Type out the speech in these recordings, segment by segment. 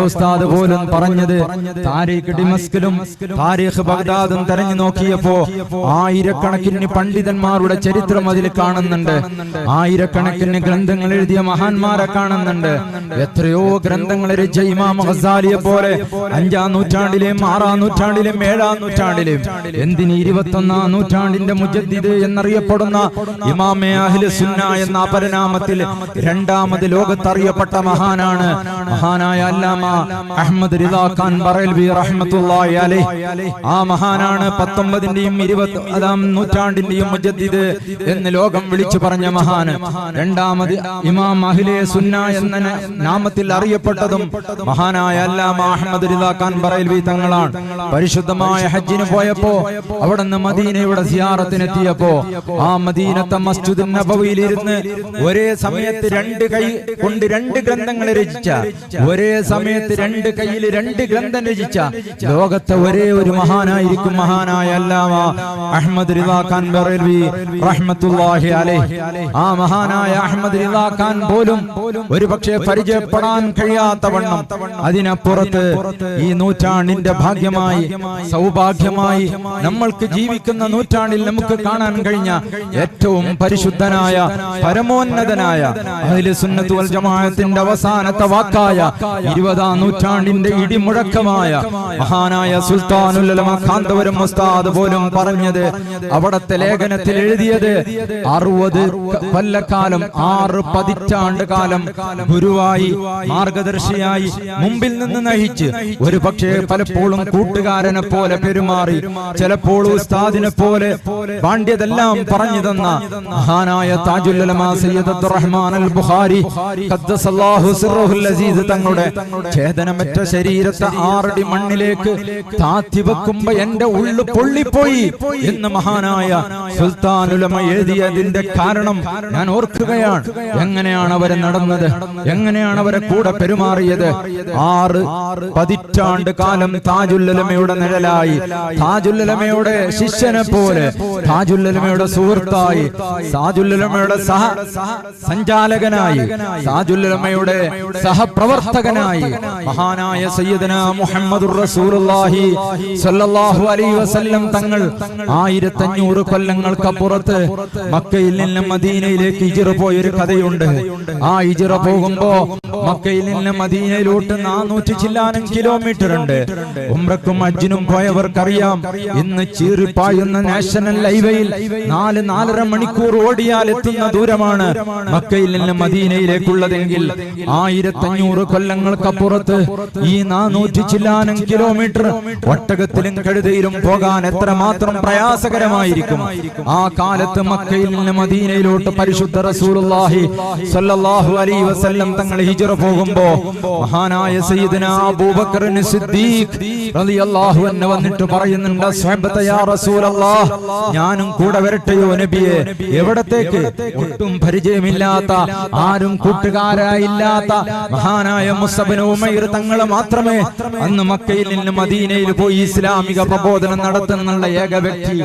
ഉസ്താദ് പോലും പറഞ്ഞത്, താരീഖ് ദിമസ്കിലും താരീഖ് ബഗ്ദാദും തെരഞ്ഞു നോക്കിയപ്പോ ആയിരക്കണക്കിന് പണ്ഡിതന്മാരുടെ ചരിത്രം അതിൽ കാണുന്നുണ്ട്. ആയിരക്കണക്കിന് ഗ്രന്ഥങ്ങൾ എഴുതിയ മഹാന്മാരെ കാണുന്നുണ്ട്. എത്രയോ ഗ്രന്ഥങ്ങൾ രചിച്ച ഇമാം ഗസാലിയെ പോലെ 5-ാം നൂറ്റാണ്ടിലെയും 6-ാം നൂറ്റാണ്ടിലെയും 7-ാം നൂറ്റാണ്ടിലെയും എന്തിന് 21-ാം നൂറ്റാണ്ടിന്റെ മുജദ്ദിദ് എന്നറിയപ്പെടുന്ന ഇമാമെ അഹ്ലു സുന്ന എന്ന അപരനാമത്തിൽ രണ്ടാമത് ലോകത്തറിയപ്പെട്ട മഹാനാണ് മഹാനായ അല്ലാമ അഹ്മദ് റിദാ ഖാൻ ബറേൽവി റഹ്മത്തുള്ളാഹി അലൈഹി. ആ മഹാനാണ് 19ന്റെയും 20-ാം നൂറ്റാണ്ടിന്റെയും മുജദ്ദിദ് എന്ന് ലോകം വിളിച്ചു പറഞ്ഞ മഹാന്. രണ്ടാമത് ഇമാം അഹ്ലെ സുന്ന എന്ന നാമത്തിൽ അറിയപ്പെട്ടതും മഹാനായ അല്ലാമ അഹ്മദ് റിദാ ഖാൻ ബറേൽവി തങ്ങളാണ്. പരിശുദ്ധമായ ഹജ്ജിന് പോയപ്പോ അവിടുന്ന് മദീനയുടെ സിയാറത്തിനെത്തിയപ്പോ ആ മദീനത്തെ മസ്ജിദുൻ നബവിയിൽ ഇരുന്ന് ഒരേ സമയത്ത് 2 കൈ കൊണ്ട് 2 ഗ്രന്ഥങ്ങൾ രചിച്ച, ഒരേ സമയത്ത് 2 കൈയിൽ 2 ഗ്രന്ഥം രചിച്ച ലോകത്തെ ഒരേ ഒരു മഹാനായിരിക്കും മഹാനായ അല്ലാമ അഹ്മദ് റിദാ ഖാൻ ബറേൽവി റഹ്മത്തുള്ളാഹി അലൈഹി. ആ മഹാനായ അഹ്മദ് റിദാ ഖാൻ പോലും ഒരു പക്ഷേ പരിചയപ്പെടാൻ കഴിയാത്ത വണ്ണം അതിനപ്പുറത്ത് ഈ നൂറ്റാണ്ടിന്റെ ഭാഗ്യമായി സൗഭാഗ്യമായി നമ്മൾക്ക് ജീവിക്കുന്ന നൂറ്റാണ്ടിൽ നമുക്ക് കാണാൻ കഴിഞ്ഞ ഏറ്റവും പരിശുദ്ധനായ പരമോന്നതനായ അഹ്ലു സുന്നത്ത് വൽ ജമാഅത്തിന്റെ അവസാനത്തെ വാക്കായ 20-ാം നൂറ്റാണ്ടിന്റെ ഇടിമുഴക്കമായ മഹാനായ സുൽത്താനുൽ ഉലമ കാന്തപുരം ഉസ്താദ് പോലും പറഞ്ഞത്, അവിടത്തെ ലേഖനത്തിൽ എഴുതിയത് 60 കൊല്ലക്കാലം 6 പതിറ്റാണ്ട് കാലം ഗുരുവായി മാർഗദർശിയായി മുമ്പിൽ നിന്ന് നയിച്ച് ഒരു പക്ഷേ പലപ്പോഴും കൂട്ടുകാരനെ പോലെ പെരുമാറി, ചിലപ്പോൾ ഉസ്താദിനെ പോലെ പാണ്ഡ്യതെല്ലാം പറഞ്ഞു തന്ന മഹാനായ താജുൽ ഉലമ സയ്യിദ് അബ്ദുറഹ്മാൻ അൽ ബുഖാരി ഖദ്ദസല്ലാഹു സിർറുൽ അസീസ് തങ്ങളുടെ ഛേദനമറ്റ ശരീരത്തെ 6 അടി മണ്ണിലേക്ക് താത്തി വെക്കുമ്പോ എന്റെ ഉള്ളു പൊള്ളിപ്പോയി എന്ന് മഹാനായ സുൽത്താനുൽ ഉലമ എഴുതിയതിന്റെ കാരണം ഞാൻ ഓർക്കുകയാണ്. എങ്ങനെയാണ് അവരെ നടന്നത്, എങ്ങനെയാണ് അവരെ കൂടെ പെരുമാറിയത്. 6 പതിറ്റാണ്ട് കാലം താജുൽ ഉലമയുടെ നിഴലായി, താജുൽ ഉലമയുടെ ശിഷ്യനെ പോലെ, താജുൽ ഉലമയുടെ സുഹൃത്തായി, താജുൽ ഉലമയുടെ സഞ്ചാലകനായി, താജുൽ ഉലമയുടെ സഹപ്രവർത്തകനായി മഹാനായ സയ്യിദന മുഹമ്മദുർ റസൂലുള്ളാഹി സ്വല്ലല്ലാഹു അലൈഹി വസല്ലം തങ്ങൾ 1500 കൊല്ലങ്ങൾക്കപ്പുറത്ത് മക്കയിൽ നിന്ന് മദീനയിലേക്ക് ഹിജ്റ പോയൊരു കഥയുണ്ട്. ആ ഹിജ്റ പോകുമ്പോ മക്കയിൽ നിന്ന് മദീനയിലോട്ട് 400 ചില്ലാനം കിലോമീറ്റർ ഉണ്ട്. ഉംറക്കും ഹജ്ജിനും പോയവർക്കറിയാം, ഇന്ന് ചീറിപ്പായുന്ന നാഷണൽ ഹൈവേയിൽ 4-4.5 മണിക്കൂർ ഓടിയാൽ എത്തുന്ന ദൂരമാണ് മക്കയിൽ നിന്ന് മദീനയിലേക്കുള്ളതെങ്കിൽ 1500 കൊല്ലങ്ങൾക്കപ്പുറത്ത് ഈ 400 ചില്ലാനം കിലോമീറ്റർ ഒട്ടകത്തിലും കഴുതയിലും പോകാൻ എത്രമാത്രം പ്രയാസകരമായിരിക്കും. ആ കാലത്ത് മക്കയിൽ നിന്ന് മദീനയിലോട്ട് പരിശുദ്ധ റസൂലുള്ളാഹി സ്വല്ലല്ലാഹു അലൈഹി വസല്ലം തങ്ങൾ ഹിജ്റ പോകുമ്പോ മഹാനായ സയ്യിദന അബൂബക്കർ സിദ്ദീഖ് റളിയല്ലാഹു അൻഹു വന്നിട്ട് പറയുന്നുണ്ട്, സ്വഹബത യാ റസൂലല്ലാഹ്, ഞാനും കൂടെ വരട്ടെയോ നബിയെ? എവിടത്തേക്ക്? ഒട്ടും പരിചയമില്ലാത്ത, ആരും കൂട്ടുകാരായില്ലാത്ത മഹാനായ മുസ്അബ് ഇബ്നു ഉമൈർ തങ്ങൾ മാത്രമേ അന്ന് മക്കയിൽ നിന്ന് മദീനയിൽ പോയി ഇസ്ലാമിക പ്രബോധനം നടത്തുന്നുള്ള ഏക വ്യക്തി.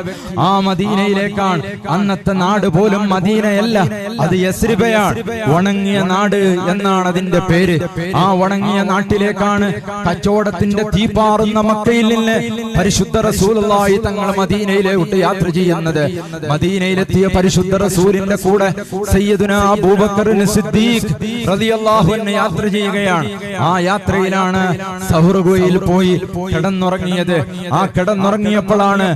ആ മദീനയിലേക്കാണ്. അന്നത്തെ നാട് പോലും മദീനയല്ല, അത് യസ്രിബയാണ്. ഉണങ്ങിയ നാട് എന്നാണ് അതിന്റെ പേര്. ആ ഉണങ്ങിയ നാട്ടിലേക്കാണ് കച്ചവടത്തിന്റെ തീപാറുന്ന മക്കയിൽ നിന്ന് പരിശുദ്ധ റസൂലുള്ളാഹി തങ്ങൾ മദീനയിലോട്ട് യാത്ര ചെയ്യുന്നത്. മദീനയിലെത്തിയ പരിശുദ്ധ റസൂലിന്റെ കൂടെ സയ്യിദുനാ അബൂബക്കർ സിദ്ദീഖ് റളിയല്ലാഹു അൻഹു യാത്ര ചെയ്യുകയാണ്. ആ യാത്രയിലാണ് സഹ്ർ ഗുഹയിൽ പോയി കിടന്നുറങ്ങിയത്. ആ കിടന്നുറങ്ങിയപ്പോഴാണ്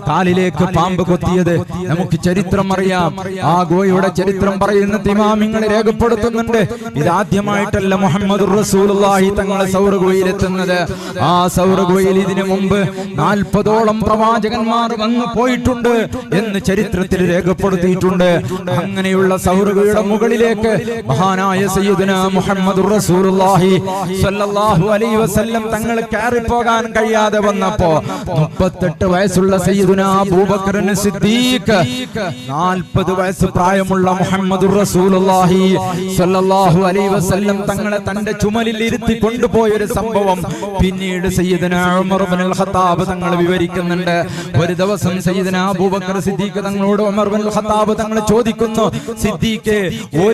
കാലിലേക്ക് പാമ്പ് കൊത്തിയത്. നമുക്ക് ചരിത്രം അറിയാം. ആ ഗുഹയുടെ ചരിത്രം പറയുന്ന ഇമാമിങ്ങൾ രേഖപ്പെടുത്തുന്നുണ്ട്. ഇതാദ്യമായിട്ടല്ല മുഹമ്മദുർ റസൂലുള്ളാഹി തങ്ങൾ സൗർ ഗുഹയിൽ എത്തുന്നത്. ആ സൗർ ഗുഹയിൽ ഇതിനു മുമ്പ് 40ഓളം പ്രവാചകന്മാർ വന്നു പോയിട്ടുണ്ട് എന്ന് ചരിത്രത്തിൽ രേഖപ്പെടുത്തിയിട്ടുണ്ട്. അങ്ങനെയുള്ള സൗർ ഗുഹയുടെ മുകളിലേക്ക് മഹാനായ സയ്യിദുനാ മുഹമ്മദുർ റസൂലുള്ളാഹി സ്വല്ലല്ലാഹു അലൈഹി വസല്ലം തങ്ങൾ കയറി പോകാൻ കഴിയാതെ വന്നപ്പോ 38 വയസ്സുള്ള സയ്യിദുനാ അബൂബക്കർ സിദ്ദീഖ്, 40 വയസ്സ് പ്രായമുള്ള മുഹമ്മദുർ റസൂലുള്ളാഹി സ്വല്ലല്ലാഹു അലൈഹി വസല്ലം തങ്ങളെ തന്റെ ചുമലിൽ ഇരുത്തി കൊണ്ടുപോയ ഒരു സംഭവം പിന്നീട് സയ്യിദുനാ ഉമർ ഇബ്നുൽ ഖത്താബ് തങ്ങൾ വിവരിക്കുന്നുണ്ട്. ഒരു ദിവസം സയ്യിദുനാ അബൂബക്കർ സിദ്ദീഖ് തങ്ങളോട് ഉമർ ഇബ്നുൽ ഖത്താബ് തങ്ങൾ ചോദിക്കുന്നു, സിദ്ദീഖേ,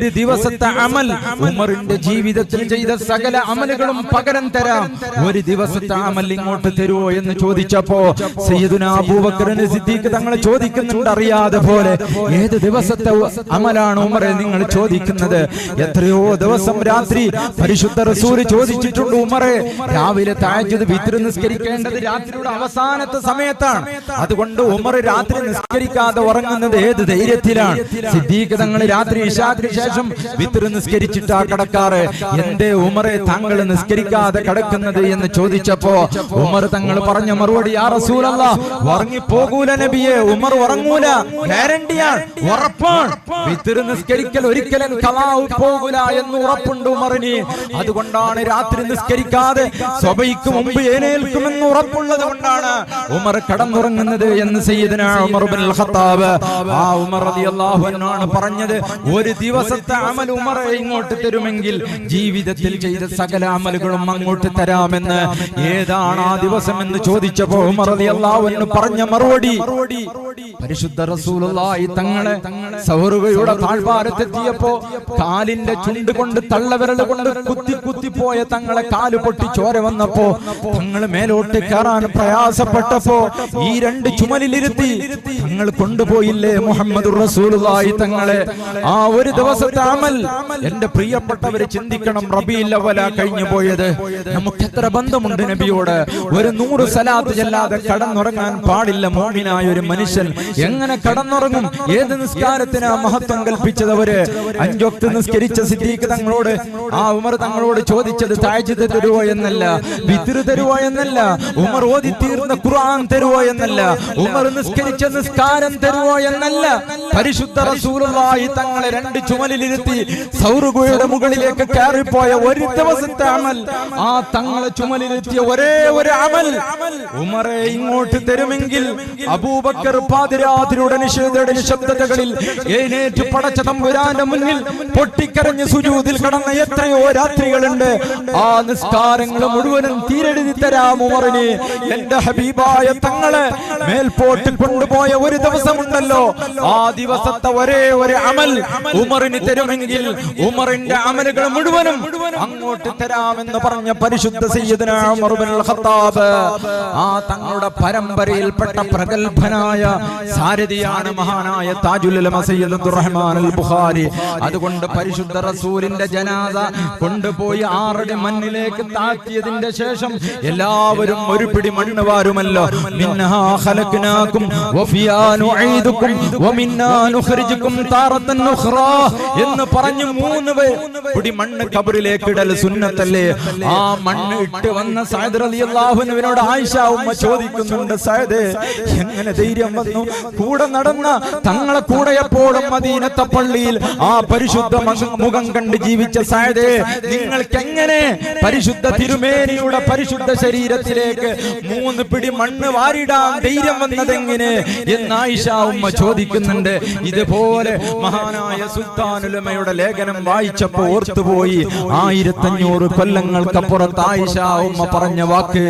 ഒരു ദിവസത്തെ അമൽ, ഉമറിന്റെ ജീവിതത്തിൽ ചെയ്ത സകല അമലുകളും പകരം തരാം, ഒരു ദിവസത്തെ അമൽ ഇങ്ങോട്ട് തരുമോ എന്ന് ചോദിച്ചപ്പോ സയ്യിദുനാ അബൂബക്കർ സിദ്ദീഖ് തങ്ങൾ ചോദിക്കുന്നുണ്ട് അറിയാതെ പോലെ, ഏത് ദിവസത്തെ അമലാണ് ഉമറെ നിങ്ങൾ ചോദിക്കുന്നത്? എത്രയോ ദിവസം രാത്രി പരിശുദ്ധ റസൂൽ ചോദിച്ചിട്ടുണ്ട് ഉമറെ, രാവിലെ തഹജ്ജുദ് വിത്ർ നിസ്കരിക്കേണ്ടത് രാത്രിയുടെ അവസാനത്തെ സമയത്താണ്, അതുകൊണ്ട് ഉമർ രാത്രി നിസ്കരിക്കാതെ ഉറങ്ങുന്നത് ഏത് ധൈര്യത്തിലാണ്? സിദ്ദീഖ് തങ്ങൾ രാത്രി ഇശാക്ക് ശേഷം വിത്ർ നിസ്കരിച്ചിട്ടാ കിടക്കാറ്, എന്തേ ഉമറെ താങ്കൾ നിസ്കരിക്കാതെ കിടക്കുന്നത് എന്ന് ചോദിച്ചപ്പോ ഉമർ തങ്ങൾ പറഞ്ഞ മറുപടി, യാ റസൂലല്ലാഹ്, ഉറങ്ങിപ്പോകൂല നബിയെ, ഉമർ ഉറങ്ങൂല, ഗ്യാരണ്ടിയാണ്, ഉറപ്പാണ്, വിത്ർ നിസ്കരിക്കൽ ഒരിക്കലും ഖലാഉ പോകൂല എന്ന് ഉറപ്പുണ്ട് ഉമറിന്, അതുകൊണ്ടാണ് രാത്രി നിസ്കരിക്കാതെ സുബഹിക്ക് മുമ്പ് എഴുന്നേൽക്കുമെന്ന് ഉറപ്പുള്ളത് കൊണ്ടാണ് ഉമർ കടന്നുറങ്ങുന്നത് എന്ന് സയ്യിദുനാ ഉമർ ഇബ്നുൽ ഖത്താബ് ആ ഉമർ റളിയല്ലാഹു അൻഹു ആണ് പറഞ്ഞത്. ഒരു ദിവസത്തെ അമൽ ഉമറെ ഇങ്ങോട്ട് തരുമെങ്കിൽ ജീവിതത്തിൽ ചെയ്ത സകല അമലുകളും അങ്ങോട്ട് തരാമെന്ന്. ഏതാണ് ആ ദിവസം എന്ന് ചോദിച്ചപ്പോൾ ഉമർ റളിയല്ലാഹു അൻഹു പറഞ്ഞ മറുപടി, പരിശുദ്ധ റസൂലുള്ളാഹി തങ്ങളെ സൗറുകയുടെ താഴ്വാരത്തെത്തിയപ്പോ കാലിന്റെ ചുണ്ട് കൊണ്ട് തള്ളവിരൽ കൊണ്ട് കുത്തി പോയ തങ്ങളെ കാല് പൊട്ടി ചോര വന്നപ്പോ തങ്ങൾ മേലോട്ട് കയറാൻ പ്രയാസപ്പെട്ടപ്പോ ഈ രണ്ട് ചുമലിലിരുത്തി തങ്ങൾ കൊണ്ടുപോയില്ലേ മുഹമ്മദുർ റസൂലുള്ളാഹി തങ്ങളെ. ആ ഒരു ദിവസത്തെ അമൽ എന്റെ പ്രിയപ്പെട്ടവരെ ചിന്തിക്കണം. റബീഉൽ അവ്വല കഴിഞ്ഞു പോയത്, നമുക്ക് എത്ര ബന്ധമുണ്ട് നബിയോട്. ഒരു 100 സലാത്ത് ചെല്ലാതെ കടന്നുറങ്ങാൻ പാടില്ല മുഅ്മിനായ ഒരു മനുഷ്യൻ. എങ്ങനെ കടന്നുറങ്ങും? ഏത് നിസ്കാരത്തിനാ മഹത്വം കൽപ്പിച്ചത്? അവര് 5 വക്ത് നിസ്കരിച്ച സിദ്ദീഖ് തങ്ങളോട് ആ ഉമർ തങ്ങളോട് ചോദിച്ചത് തഹജ്ജുദ് തരുവോ എന്നല്ല, വിത്ർ തരുവോ എന്നല്ല, ഉമർ ഓതി തീർന്ന ഖുർആൻ തരുവോ എന്നല്ല, ഉമർ നിസ്കരിച്ച നിസ്കാരം തരുവോ എന്നല്ല, പരിശുദ്ധ റസൂലുള്ളാഹി തങ്ങളെ 2 ചുമലിലിരുത്തി സൗറുഗുഹയുടെ മുകളിലേക്ക് കയറിപ്പോയ ഒരു ദിവസത്തെ അമൽ, ആ തങ്ങളെ ചുമലിലെത്തിയ ഒരേ ഒരു അമൽ ഉമറെ ഇങ്ങോട്ട് തരുമെങ്കിൽ അബൂബക്കർ പാതിരാത്രിയുടെ നിശബ്ദതകളിൽ എഴുന്നേറ്റ് പടച്ച തമ്പുരാന്റെ മുന്നിൽ പൊട്ടിക്കരഞ്ഞ് സുജൂദിൽ കടന്ന എത്രയോ രാത്രികളുണ്ട്. ആ നിസ്കാരങ്ങൾ മുഴുവനും തീരെഴുതി തരാം ഉമറിന്. എന്റെ ഹബീബായ തങ്ങളെ മേൽപോട്ട് കൊണ്ടുപോയ ഒരു ദിവസമുണ്ടല്ലോ, ആ ദിവസത്തെ ഒരേ ഒരു അമൽ ഉമറിന് തരുമെങ്കിൽ ഉമറിന്റെ അമലുകൾ മുഴുവനും അങ്ങോട്ട് തരാമെന്ന് പറഞ്ഞ പരിശുദ്ധ സയ്യിദുനാ ഉമർ ഇബ്നുൽ ഖത്താബ് ആ തങ്ങളുടെ പരമ്പരയിൽപ്പെട്ട പ്രഗൽഭനായ സാരഥിയാണ് മഹാനായ താജുൽ ഉലമ സയ്യിദ് അബ്ദുറഹ്മാൻ അൽ ബുഖാരി. അതുകൊണ്ട് പരിശുദ്ധ റസൂലിന്റെ ജനാസ കൊണ്ടുപോയി 6 അടി മണ്ണിലേക്ക് താഴ്ത്തിയതിന്റെ ശേഷം എല്ലാവരും ഒരു പിടി മണ്ണ് വാരുമല്ലോ. മിൻഹാ ഖലഖനാകും വഫിയാ നുഈദുകും വമിന്നാ നുഖ്രിജുകും താറത്തൻ ഉഖ്റാ എന്ന് പറഞ്ഞു 3 പിടി മണ്ണ് ഖബറിലേക്ക് ഇടൽ സുന്നത്തല്ലേ. ആ മണ്ണ് ഇട്ട് വന്ന സഅദ് റളിയല്ലാഹു അൻഹുവിനോട് ആയിഷ ഉമ്മ ചോദിക്കുന്നുണ്ട്, സഅദേ എങ്ങനെ ധൈര്യം വന്നു? കൂടെ നടന്ന തങ്ങളെ കൂടെ എപ്പോഴും മദീനത്തെ പള്ളിയിൽ ആ പരിശുദ്ധ മുഖം കണ്ട് ജീവിച്ച സഅദേ, നിങ്ങൾക്ക് എങ്ങനെ പരിശുദ്ധ തിരുമേനിയുടെ പരിശുദ്ധ ശരീരത്തിലേക്ക് 3 പിടി മണ്ണ് വാരിടാൻ ധൈര്യം വന്നതെങ്ങനെ എന്ന് ആയിഷ ഉമ്മ ചോദിക്കുന്നുണ്ട്. ഇതുപോലെ മഹാനായ സുൽത്താനുൽ ഉലമയുടെ ലേഖനം വായിച്ചപ്പോൾ ഓർത്തുപോയി, 1500 കൊല്ലങ്ങൾക്കപ്പുറത്ത് ആയിഷ ഉമ്മ പറഞ്ഞ വാക്ക്,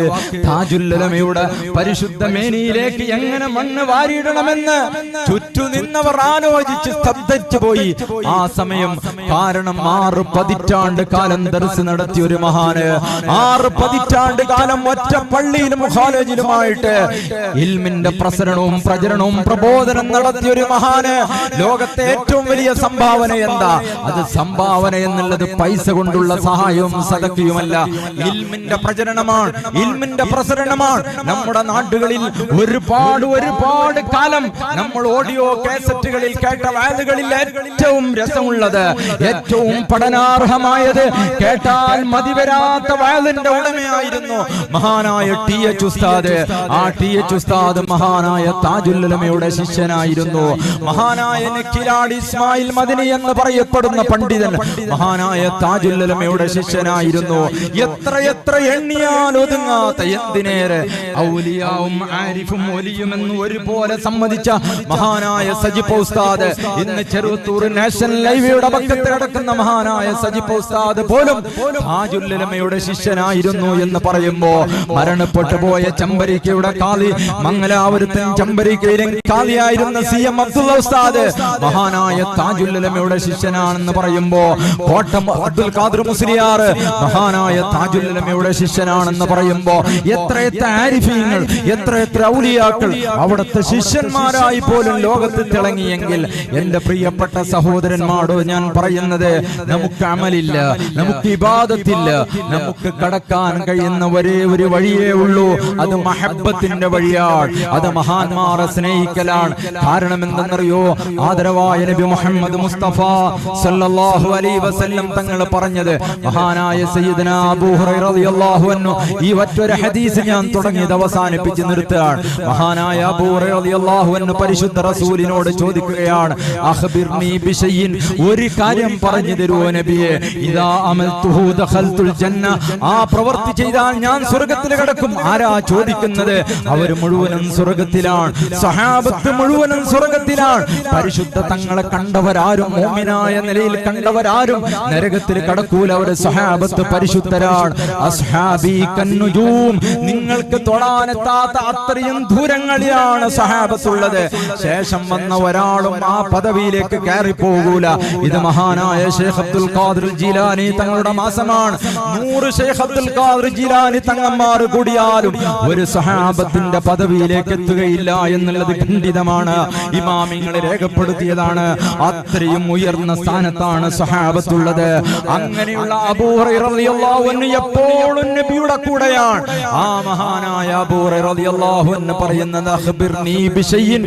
താജുൽ ഉലമയുടെ പരിശുദ്ധ മേനിയിലേക്ക് എങ്ങനെ മണ്ണ് വാരിയിടണമെന്ന് ചുറ്റു നിന്നവർ ആലോചിച്ച് സ്തബ്ധിച്ചു പോയി. ആ സമയം കാരണം 6 പതിറ്റാണ്ട് കാലം ദർസ് നടത്തിയ ഒരു മഹാന്, 6 പതിറ്റാണ്ട് കാലം ഒറ്റ പള്ളിയിലും കോളേജിലുമായിട്ട് ഇൽമിന്റെ പ്രസരണവും പ്രചരണവും പ്രബോധനം നടത്തിയ ഒരു മഹാന്. ലോകത്തെ ഏറ്റവും വലിയ സംഭാവന എന്താ? അത് സംഭാവന എന്നുള്ളത് പൈസ കൊണ്ടുള്ള സഹായവും സദഖയുമല്ല, ഇൽമിന്റെ പ്രചരണമാണ്, ഇൽമിന്റെ പ്രസരണമാണ്. നമ്മുടെ നാടുകളിൽ ഒരുപാട് കാലം നമ്മൾ ഓഡിയോ കാസറ്റുകളിൽ കേട്ട വാലുകളിൽ ഏറ്റവും രസമുള്ളത്, ഏറ്റവും പഠനാർഹമായത്, കേട്ടാൽ മതിവരാത്ത വാലിന്റെ ഉടമയായിരുന്നു മഹാനായ TH ഉസ്താദ്. ആ TH ഉസ്താദ് മഹാനായ താജുൽ ഉലമയുടെ ശിഷ്യനായിരുന്നു. മഹാനായ നക്കിലാടി ഇസ്മായിൽ മദനി എന്ന് പറയപ്പെടുന്ന പണ്ഡിതൻ മഹാനായ താജുൽ ഉലമയുടെ ശിഷ്യനായിരുന്നു. എത്ര എണ്ണിയാൽ ഒതുങ്ങാത്ത എന്തിനേറെ ഔലിയാവും ആരിഫും ഒലിയുമെന്ന് ഒരുപോലെ സമ്മതിച്ച മഹാനായ സജിപ് ഉസ്താദ്, ഇന്ന് ചെറുത്തൂർ നാഷണൽ ഹൈവേയുടെ പക്കത്ത് കിടക്കുന്ന മഹാനായ സജിപ് ഉസ്താദ് പോലും താജുൽ ഉലമയുടെ ശിഷ്യനായിരുന്നു എന്ന് പറയുമ്പോ, മരണപ്പെട്ടു പോയ ചമ്പരിക്കയുടെ കാളി, മംഗലാപുരത്തും ചമ്പരിക്കയിലും കാളിയായിരുന്ന CM അബ്ദുള്ള ഉസ്താദ് മഹാനായ താജുൽ ഉലമയുടെ ശിഷ്യനാണെന്ന് പറയുമ്പോ, കോട്ടം അബ്ദുൽ ഖാദർ മുസ്ലിയാർ മഹാനായ താജുൽ ഉലമയുടെ ശിഷ്യനാണെന്ന് പറയുമ്പോ, എത്ര ആരിഫീങ്ങൾ, എത്ര ഔലിയാക്കൾ അവിടുത്തെ ശിഷ്യന്മാരായി പോലും ലോകത്ത് തിളങ്ങിയെങ്കിൽ, എന്റെ പ്രിയപ്പെട്ട സഹോദരന്മാരോട് ഞാൻ പറയുന്നത്, നമുക്ക് അമലില്ല, നമുക്ക് ഇബാദത്തില്ല, നമുക്ക് കടക്കാൻ കഴിയുന്ന ഒരേ ഒരു വഴിയേ ഉള്ളൂ. അത് മഹബ്ബത്തിന്റെ വഴിയാണ്, അത് മഹാന്മാരെ സ്നേഹിക്കലാണ്. കാരണം എന്തെന്നറിയോ? ആദരവായ നബി മുഹമ്മദ് മുസ്തഫ സല്ലല്ലാഹു അലൈഹി വസല്ലം തങ്ങൾ പറഞ്ഞത്, മഹാനായ സയ്യിദനാ അബൂ ഹുറൈറ റളിയല്ലാഹു അൻഹു, ഈ ഒറ്റൊരു ഹദീസ് ഞാൻ തുടങ്ങിയത് അവസാനിപ്പിച്ച് നിർത്തുകയാണ്. മഹാനായ അബൂ ഹുറൈറ റളിയല്ലാഹു അൻഹു പരിശുദ്ധ റസൂലിനോട് ചോദിക്കുകയാണ്, അഖ്ബിർനി ബിശൈഇൻ, ഒരു കാര്യം പറഞ്ഞു തരുവോ നബിയെ, ഇദാ അമൽതുഹു ദഖൽതുൽ ജന്ന, ആ പ്രവൃത്തി ചെയ്താൽ ഞാൻ സ്വർഗ്ഗത്തിൽ കടക്കും. ആരാ ചോദിക്കുന്നത്? അവർ മുഴുവനും സ്വർഗ്ഗത്തിലാണ്, സഹാബത്ത് മുഴുവനും സ്വർഗ്ഗത്തിലാണ്. പരിശുദ്ധ തങ്ങളെ കണ്ടവരാരും, മുഅ്മിനായ നിലയിൽ കണ്ടവരാരും നരകത്തിൽ കടക്കൂല. അവർ സഹാബത്ത് പരിശുദ്ധരാണ്. അസ്ഹാബി കന്നുജൂം, നിങ്ങൾക്ക് തൊടാനെത്താത്ത അത്രയും ദൂരങ്ങളിലാണ് സഹാബത്തുള്ളത്. ശേഷം വന്ന ഒരാളും ആ പദവിയിലേക്ക് കയറി പോകൂല. ഇത് മഹാനായ ശൈഖ് അബ്ദുൽ ഖാദിർ ജീലാനി തങ്ങളുടെ മാസമാണ്. 100 ശൈഖ് അബ്ദുൽ ഖാദിർ ജീലാനി തങ്ങന്മാർ കൂടിയാലും ഒരു സഹാബത്തിന്റെ പദവിയിലേക്ക് എത്തുകയില്ല എന്നുള്ളത് ഖണ്ഡിതമാണ്. ഇമാമിങ്ങൾ രേഖപ്പെടുത്തിയതാണ്. അത്രയും ഉയർന്ന സ്ഥാനത്താണ് സഹാബത്തുള്ളത്. അങ്ങനെയുള്ള അബൂ ഹുറൈറ റളിയല്ലാഹു അൻഹു എപ്പോഴും നബിയുടെ കൂടെയാണ്. ആ മഹാനായ അബൂ ഹുറൈറ റളിയല്ലാഹു അൻഹു പറയുന്നത്, അഖ്ബിർനി ബിശൈഇൻ,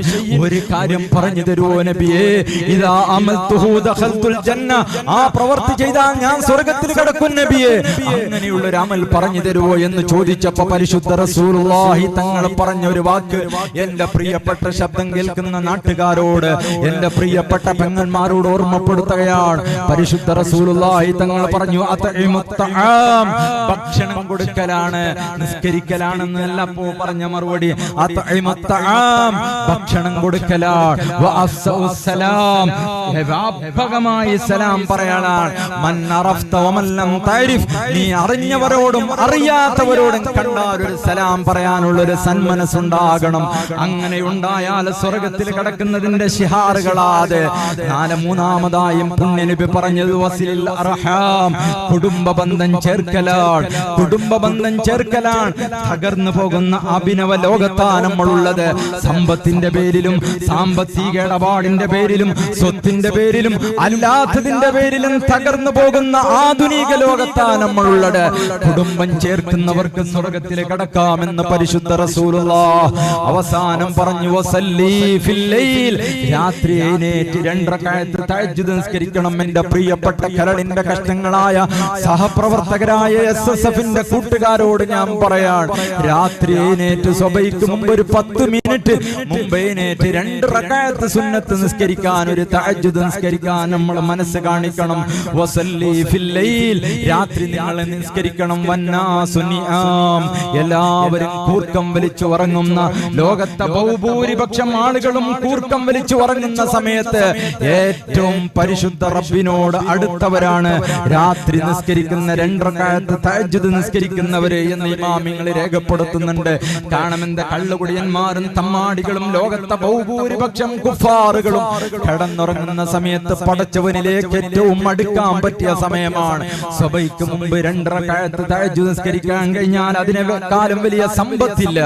ഒരു കാര്യം പറഞ്ഞു തരുവോ നബിയേ, ഇദാ അമൽതുഹു ദഖൽതുൽ ജന്ന, ആ പ്രവൃത്തി ചെയ്താൽ ഞാൻ സ്വർഗ്ഗത്തിൽ കടക്കും നബിയേ, അങ്ങനെയുള്ള ഒരു അമൽ പറഞ്ഞു തരുവോ എന്ന് ചോദിച്ചപ്പോൾ പരിശുദ്ധ റസൂലുള്ളാഹി തങ്ങൾ പറഞ്ഞ ഒരു വാക്ക് എന്റെ പ്രിയപ്പെട്ട ശബ്ദം കേൾക്കുന്ന നാട്ടുകാരോട്, എന്റെ പ്രിയപ്പെട്ട പെങ്ങന്മാരോട് ഓർമ്മപ്പെടുത്തുകയാണ്. പരിശുദ്ധ റസൂലുള്ളാഹി തങ്ങൾ പറഞ്ഞു, അത്ഇമുത്തആം, ഭക്ഷണം കൊടുക്കലാണ്, നിസ്കരിക്കലാണെന്നല്ല പറഞ്ഞ മറുപടി. അത്ഇമുത്തആം, ഭക്ഷണം കൊടുക്കലാണ്. വഅഫ്സഉസ്സലാം, വ്യാപകമായി സലാം പറയാനാണ്. മൻ അറഫ്ത വമൻ ലം തഅരിഫ്, നീ അറിഞ്ഞവരോടും അറിയാത്തവരോടും കണ്ടാൽ ഒരു സലാം പറയാനുള്ള ഒരു സന്മനസ്സുണ്ടാകണം. അങ്ങനെ ഉണ്ടായാൽ സ്വർഗ്ഗത്തിൽ കടക്കുന്നതിന്റെ ശിഹാറുകളാത്. മൂന്നാമതായും പുണ്യനബി പറഞ്ഞത് വസിൽ അർഹാം, കുടുംബ ബന്ധം ചേർക്കലാണ്. കുടുംബ ബന്ധം ചേർക്കലാണ്. തകർന്നു പോകുന്ന അഭിനവ ലോകത്താണ് നമ്മളുള്ളത്. സമ്പത്തിന്റെ പേരിലും സാമ്പത്തിക ഇടപാടിന്റെ പേരിലും സ്വത്തിന്റെ പേരിലും അല്ലാത്തതിന്റെ പേരിലും തകർന്നു പോകുന്ന ആധുനിക ലോകത്താണ് നമ്മളുള്ളത്. കുടുംബം ചേർക്കുന്നവർക്ക് സ്വർഗ്ഗത്തിൽ കടക്കാമെന്ന് പരിശുദ്ധ റസൂലുള്ളാഹ് അവസാനം പറഞ്ഞു, വസല്ലി ഫിൽ ലൈൽ, രാത്രി എഴുന്നേറ്റ് 2 റക്അത്ത് തഹജ്ജുദ് നിസ്കരിക്കണം. എന്റെ പ്രിയപ്പെട്ട കരളിന്റെ കഷ്ടങ്ങളായ സഹപ്രവർത്തകരായ SSFന്റെ കൂട്ടുകാരോട് ഞാൻ പറയാണ്, രാത്രി എഴുന്നേറ്റ് സുബഹിക്ക് മുമ്പ് ഒരു 10 മിനിറ്റ് മുമ്പ് എഴുന്നേറ്റ് 2 റക്അത്ത് സുന്നത്ത് നിസ്കരിക്കാൻ, ഒരു തഹജ്ജുദ് നിസ്കരിക്കാൻ നമ്മൾ മനസ്സ് കാണിക്കണം. വസല്ലി ഫിൽ ലൈൽ, രാത്രി നിങ്ങൾ നിസ്കരിക്കണം. വന്നാസു നിആം, എല്ലാവരും കൂർക്കം വലിച്ചു ഉറങ്ങുന്ന, ലോകത്തെ ബഹുഭൂരിപക്ഷം ആളുകളും കൂർക്കം വലിച്ചു ഉറങ്ങുന്ന സമയത്ത് ഏറ്റവും പരിശുദ്ധ റബ്ബിനോട് അടുത്തവരാണ് രാത്രി നിസ്കരിക്കുന്ന 2 റക്അത്ത് തഹജ്ജുദ് നിസ്കരിക്കുന്നവര് എന്ന് ഇമാമിങ്ങൾ രേഖപ്പെടുത്തുന്നുണ്ട്. കാരണം എന്താ, കള്ളുകുടിയന്മാരും തമ്മാടികളും ലോകത്തെ ബഹുഭൂരിപക്ഷം കുഫാറുകളും കിടന്നുറങ്ങുന്ന സമയത്ത് പടച്ചവനിലേക്ക് ഏറ്റവും അടുക്കാൻ പറ്റിയ സമയമാണ്. സുബഹിക്ക് മുമ്പ് 2 റക്അത്ത് തഹജ്ജുദ് നിസ്കരിക്കാൻ കഴിഞ്ഞാൽ അതിനേക്കാളും വലിയ സമ്പത്തില്ല.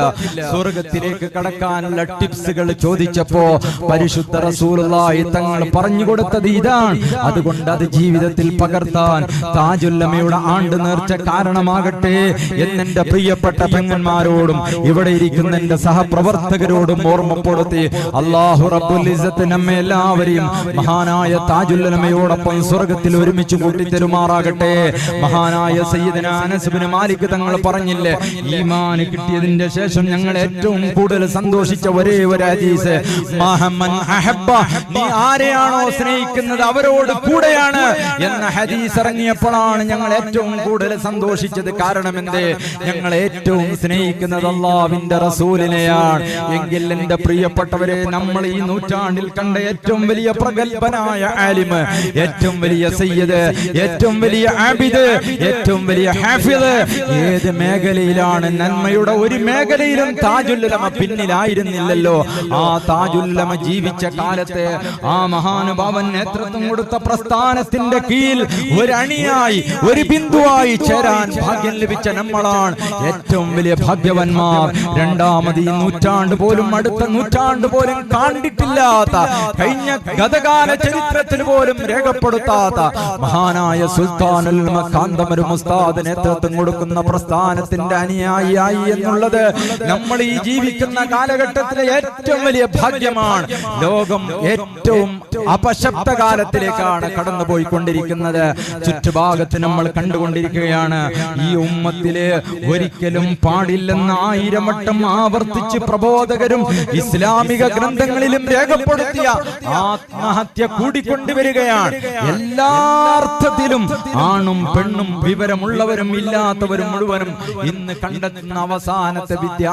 സ്വർഗ്ഗത്തിലേക്ക് കടക്കാനുള്ള ടിപ്സുകൾ ചോദിച്ചപ്പോ പരിശുദ്ധ റസൂലുള്ളാഹി തങ്ങൾ പറഞ്ഞു കൊടുത്തത് ഇതാണ്. അതുകൊണ്ട് അത് ജീവിതത്തിൽ പകർത്താൻ താജുൽ ഉലമയുടെ ആണ്ട് നേർച്ച കാരണമാകട്ടെ എന്നെന്റെ പ്രിയപ്പെട്ട പെങ്ങന്മാരോടും ഇവിടെ ഇരിക്കുന്ന എന്റെ സഹപ്രവർത്തകരോടും ഓർമ്മപ്പെടുത്തി അല്ലാഹു റബ്ബുൽ ഇസ്സത്ത് നമ്മെ എല്ലാവരെയും മഹാനായ താജുൽ ഉലമയോടൊപ്പം സ്വർഗ്ഗത്തിൽ ഒരുമിച്ച് കൂട്ടിത്തരുമാറാകട്ടെ. മഹാനായ സയ്യിദനാ അനസ് ഇബ്നു മാലിക് തങ്ങൾ പറഞ്ഞില്ലേ, ഈമാൻ കിട്ടിയതിന്റെ ശേഷം ഞങ്ങൾ ഏറ്റവും കൂടുതൽ സന്തോഷിച്ച ഒരേ ഒരു ഹദീസ്, മഹമൻ അഹബ്ബ, നീ ആരെയാണോ സ്നേഹിക്കുന്നത് അവരോട് കൂടെയാണ് എന്ന ഹദീസ് ഇറങ്ങിയപ്പോൾ തുടങ്ങിയപ്പോഴാണ് ഞങ്ങൾ ഏറ്റവും കൂടുതൽ സന്തോഷിച്ചത്. കാരണം എന്തേ? ഞങ്ങൾ ഏറ്റവും സ്നേഹിക്കുന്നത് അല്ലാഹുവിന്റെ റസൂലിനെയാണ്. എങ്കിൽ എന്റെ പ്രിയപ്പെട്ടവരെ, നമ്മൾ ഈ നൂറ്റാണ്ടിൽ കണ്ട ഏറ്റവും വലിയ പ്രഗൽഭനായ ആലിമ്, ഏറ്റവും വലിയ സയ്യിദ്, ഏറ്റവും വലിയ ആബിദ്, ഏറ്റവും വലിയ ഹാഫിദ് ഏത് മേഖലയിലാണ്? നന്മയുടെ ഒരു മേഖലയിലും താജുൽ ഉലമ പിന്നിലായിരുന്നില്ലല്ലോ. ആ താജുൽ ഉലമ ജീവിച്ച കാലത്തെ ആ മഹാനുഭാവൻ നേതൃത്വം കൊടുത്ത പ്രസ്ഥാനത്തിന്റെ കീഴിൽ ഒരു അണിയായി, ഒരു ബിന്ദുവായി ചേരാൻ ഭാഗ്യം ലഭിച്ച നമ്മളാണ് ഏറ്റവും വലിയ ഭാഗ്യവന്മാർ. രണ്ടാമത് ഈ നൂറ്റാണ്ട് പോലും, അടുത്ത നൂറ്റാണ്ട് പോലും കണ്ടിട്ടില്ലാത്ത, കഴിഞ്ഞ ഗതകാല ചരിത്രത്തിൽ പോലും രേഖപ്പെടുത്താത്ത മഹാനായ സുൽത്താനുൽ ഉലമ കാന്തമരു ഉസ്താദ് നേതൃത്വം കൊടുക്കുന്ന പ്രസ്ഥാനത്തിന്റെ അനുയായിയായി എന്നുള്ളത് നമ്മൾ ഈ ജീവിക്കുന്ന കാലഘട്ടത്തിലെ ഏറ്റവും വലിയ ഭാഗ്യമാണ്. ലോകം ഏറ്റവും അപശബ്ദ കാലത്തിലേക്കാണ് കടന്നുപോയിക്കൊണ്ടിരിക്കുന്നത്. ചുറ്റുഭാഗത്ത് നമ്മൾ കണ്ടുകൊണ്ടിരിക്കുകയാണ്. ഈ ഉമ്മത്തില് ഒരിക്കലും പാടില്ലെന്ന് 1000 വട്ടം ആവർത്തിച്ച് പ്രബോധകരും ഇസ്ലാമിക ഗ്രന്ഥങ്ങളിലും രേഖപ്പെടുത്തിയ ആത്മഹത്യ കൂടിക്കൊണ്ടുവരികയാണ്. എല്ലാ അർത്ഥത്തിലും ആണും പെണ്ണും, വിവരമുള്ളവരും ഇല്ലാത്തവരും മുഴുവനും ഇന്ന് കണ്ടെത്തുന്ന അവസാനത്തെ വിദ്യ